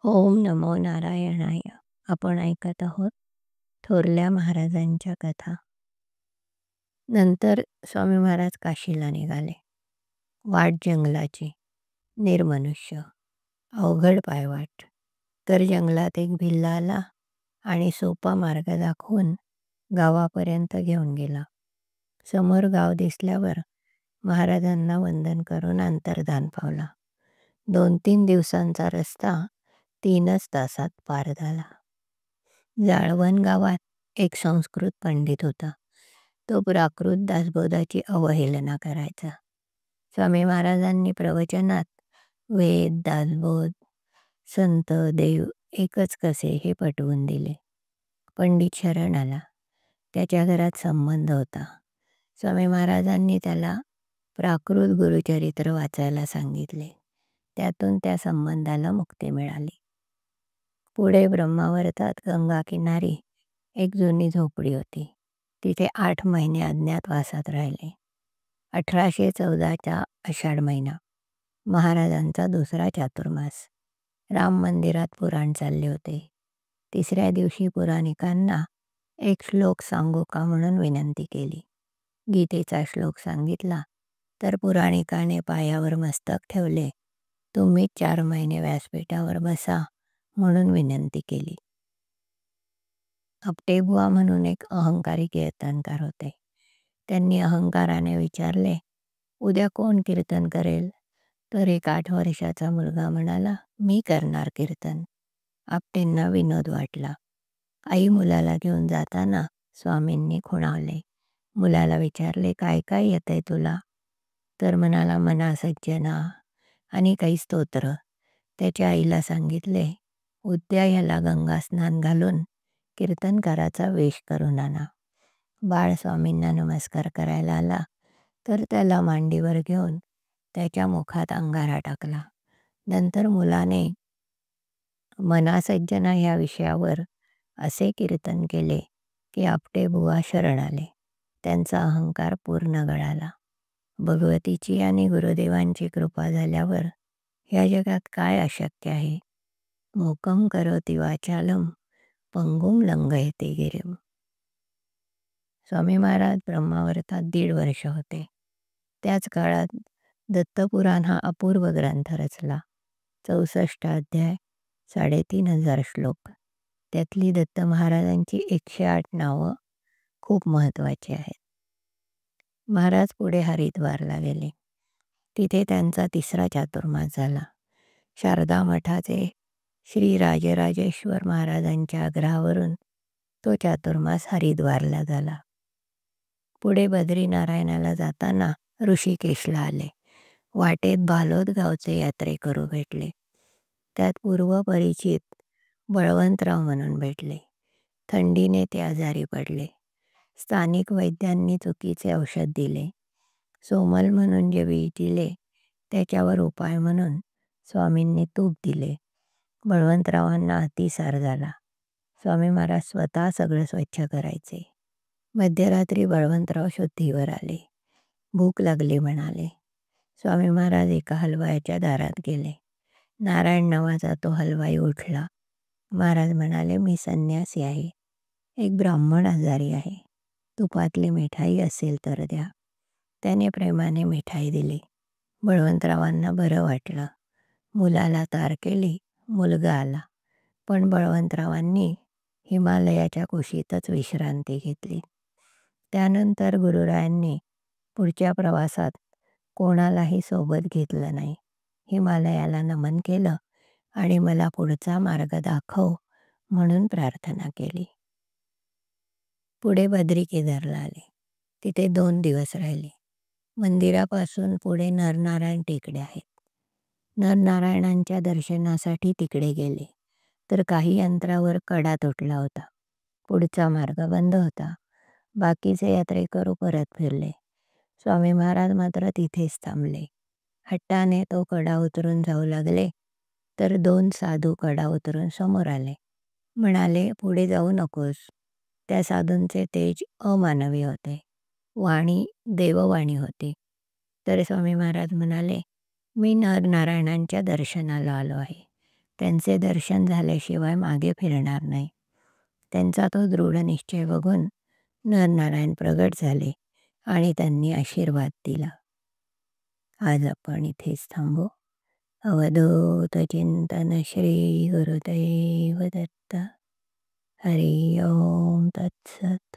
ओम नमो नारायणाय. आपण ऐकत आहोत थोरल्या महाराजांच्या कथा. नंतर स्वामी महाराज काशीला निघाले. वाट जंगलाची, निर्मनुष्य, अवघड पायवाट. तर जंगलात एक भिल्ला आला आणि सोपा मार्ग दाखवून गावापर्यंत घेऊन गेला. समोर गाव दिसल्यावर महाराजांना वंदन करून अंतर्धान पावला. 2-3 दिवसांचा रस्ता 3च तासात पार झाला. जाळवण गावात एक संस्कृत पंडित होता. तो प्राकृत दासबोधाची अवहेलना करायचा. स्वामी महाराजांनी प्रवचनात वेद, दासबोध, संत, देव एकच कसे हे पटवून दिले. पंडित शरण आला. त्याच्या घरात संबंध होता. स्वामी महाराजांनी त्याला प्राकृत गुरुचरित्र वाचायला सांगितले. त्यातून त्या संबंधाला मुक्ती मिळाली. पुढे ब्रह्मावर्तात गंगा किनारी एक जुनी झोपडी होती. तिथे 8 महिने अज्ञातवासात राहिले. 1814चा आषाढ महिना, महाराजांचा दुसरा चातुर्मास. राम मंदिरात पुराण चालले होते. तिसऱ्या दिवशी पुराणिकांना एक श्लोक सांगू का म्हणून विनंती केली. गीतेचा श्लोक सांगितला तर पुराणिकाने पायावर मस्तक ठेवले. तुम्ही 4 महिने व्यासपीठावर बसा म्हणून विनंती केली. आपटेबुवा म्हणून एक अहंकारी कीर्तनकार होते. त्यांनी अहंकाराने विचारले, उद्या कोण कीर्तन करेल? तर एक 8 वर्षाचा मुलगा म्हणाला, मी करणार कीर्तन. आपटेंना विनोद वाटला. आई मुलाला घेऊन जाताना स्वामींनी खुणावले. मुलाला विचारले, काय काय येतंय तुला? तर म्हणाला, मना सज्जना आणि काही स्तोत्र. त्याच्या आईला सांगितले, उद्या ह्याला गंगा स्नान घालून कीर्तनकाराचा वेश करून आणा. बाळ स्वामींना नमस्कार करायला आला तर त्याला मांडीवर घेऊन त्याच्या मुखात अंगारा टाकला. नंतर मुलाने मनासज्जना ह्या विषयावर असे कीर्तन केले की आपटेबुवा शरण आले. त्यांचा अहंकार पूर्ण गळाला. भगवतीची आणि गुरुदेवांची कृपा झाल्यावर ह्या जगात काय अशक्य आहे? मूकं करोति वाचालं पंगुं लंघयते गिरिं. स्वामी महाराज ब्रह्मावर्तात 1.5 वर्ष होते. त्याच काळात दत्तपुराण हा अपूर्व ग्रंथ रचला. 64 अध्याय, 3500 श्लोक. त्यातली दत्त महाराजांची 108 नावं खूप महत्त्वाची आहेत. महाराज पुढे हरिद्वारला गेले. तिथे त्यांचा 3रा चातुर्मास झाला. शारदा मठाचे श्री राजराजेश्वर महाराजांच्या आग्रहावरून तो चातुर्मास हरिद्वारला झाला. पुढे बद्रीनारायणाला जाताना ऋषिकेशला आले. वाटेत बालोद गावचे यात्रेकरू भेटले. त्यात पूर्वपरिचित बळवंतराव म्हणून भेटले. थंडीने ते आजारी पडले. स्थानिक वैद्यांनी चुकीचे औषध दिले. सोमल म्हणून जे विष दिले त्याच्यावर उपाय म्हणून स्वामींनी तूप दिले. बळवंतरावांना अतिसार झाला. स्वामी महाराज स्वतः सगळं स्वच्छ करायचे. मध्यरात्री बळवंतराव शुद्धीवर आले. भूक लागली म्हणाले. स्वामी महाराज एका हलवायाच्या दारात गेले. नारायण नावाचा तो हलवाई उठला. महाराज म्हणाले, मी संन्यासी आहे. एक ब्राह्मण आजारी आहे. तुपातली मिठाई असेल तर द्या. त्याने प्रेमाने मिठाई दिली. बळवंतरावांना बरं वाटलं. मुलाला तार केली. मुलगा आला. पण बळवंतरावांनी हिमालयाच्या कुशीतच विश्रांती घेतली. त्यानंतर गुरुरायांनी पुढच्या प्रवासात कोणालाही सोबत घेतलं नाही. हिमालयाला नमन केलं आणि मला पुढचा मार्ग दाखव म्हणून प्रार्थना केली. पुढे बद्री केदारला आले. तिथे 2 दिवस राहिले. मंदिरापासून पुढे नरनारायण टेकड्या आहेत. नरनारायणांच्या दर्शनासाठी तिकडे गेले तर काही अंतरावर कडा तुटला होता. पुढचा मार्ग बंद होता. बाकीचे यात्रेकरू परत फिरले. स्वामी महाराज मात्र तिथेच थांबले. हट्टाने तो कडा उतरून जाऊ लागले तर 2 साधू कडा उतरून समोर आले. म्हणाले, पुढे जाऊ नकोस. त्या साधूंचे तेज अमानवी होते. वाणी देववाणी होती. तर स्वामी महाराज म्हणाले, मी नरनारायणांच्या दर्शनाला आलो आहे. त्यांचे दर्शन झाल्याशिवाय मागे फिरणार नाही. त्यांचा तो दृढ निश्चय बघून नरनारायण प्रगट झाले आणि त्यांनी आशीर्वाद दिला. आज आपण इथेच थांबू. अवधूत चिंतन श्री गुरुदेव दत्त. हरि ओम तत्सत.